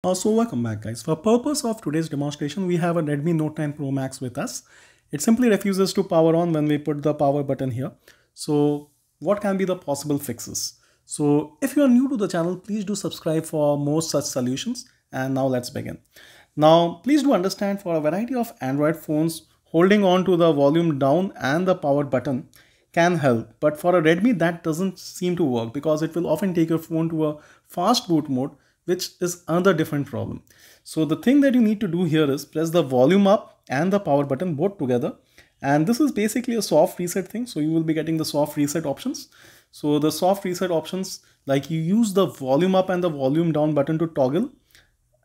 So welcome back guys. For purpose of today's demonstration, we have a Redmi Note 9 Pro Max with us. It simply refuses to power on when we put the power button here. So what can be the possible fixes? So if you are new to the channel, please do subscribe for more such solutions. And now let's begin. Now, please do understand, for a variety of Android phones, holding on to the volume down and the power button can help. But for a Redmi, that doesn't seem to work because it will often take your phone to a fast boot mode, which is another different problem. So the thing that you need to do here is press the volume up and the power button both together. And this is basically a soft reset thing. So you will be getting the soft reset options. So the soft reset options, like you use the volume up and the volume down button to toggle,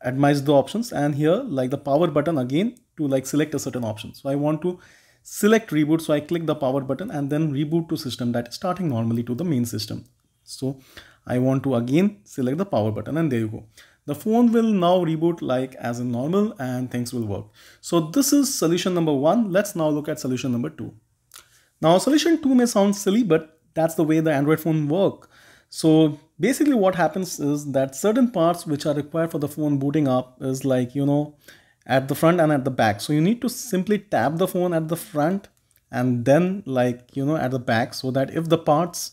admires the options, and here like the power button again to like select a certain option. So I want to select reboot. So I click the power button and then reboot to system, that is starting normally to the main system. So I want to again select the power button and there you go. The phone will now reboot like as in normal and things will work. So this is solution number one. Let's now look at solution number two. Now solution two may sound silly, but that's the way the Android phone work. So basically what happens is that certain parts which are required for the phone booting up is like, at the front and at the back. So you need to simply tap the phone at the front and then at the back, so that if the parts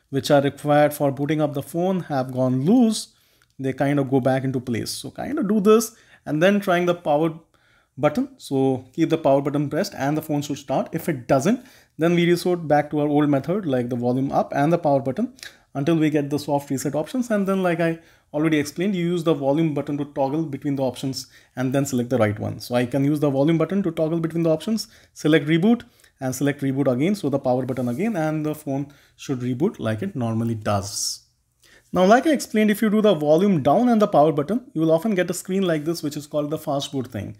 which are required for booting up the phone have gone loose, they kind of go back into place. So kind of do this and then trying the power button. So keep the power button pressed and the phone should start. If it doesn't, then we resort back to our old method, like the volume up and the power button, until we get the soft reset options. And then like I already explained, you use the volume button to toggle between the options and then select the right one. So I can use the volume button to toggle between the options, select reboot and select reboot again. So the power button again, and the phone should reboot like it normally does. Now, like I explained, if you do the volume down and the power button, you will often get a screen like this, which is called the fast boot thing.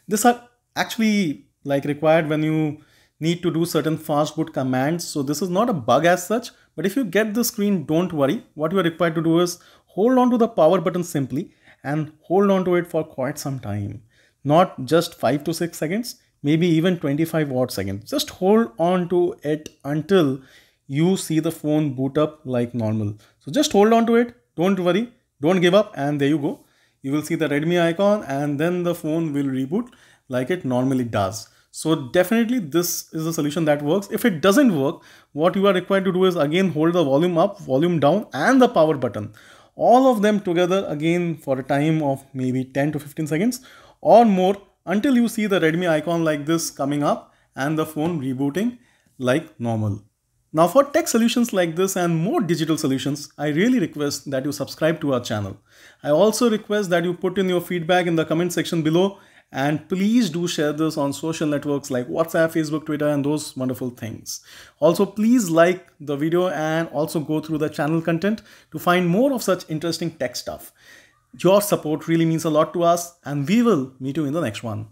This are actually like required when you need to do certain fast boot commands. So this is not a bug as such, but if you get the screen, don't worry. What you are required to do is hold on to the power button simply and hold on to it for quite some time. Not just 5 to 6 seconds, maybe even 25 odd seconds. Just hold on to it until you see the phone boot up like normal. So just hold on to it. Don't worry. Don't give up. And there you go. You will see the Redmi icon and then the phone will reboot like it normally does. So definitely this is a solution that works. If it doesn't work, what you are required to do is again hold the volume up, volume down and the power button. All of them together again for a time of maybe 10 to 15 seconds or more, until you see the Redmi icon like this coming up and the phone rebooting like normal. Now for tech solutions like this and more digital solutions, I really request that you subscribe to our channel. I also request that you put in your feedback in the comment section below, and please do share this on social networks like WhatsApp, Facebook, Twitter, and those wonderful things. Also, please like the video and also go through the channel content to find more of such interesting tech stuff. Your support really means a lot to us, and we will meet you in the next one.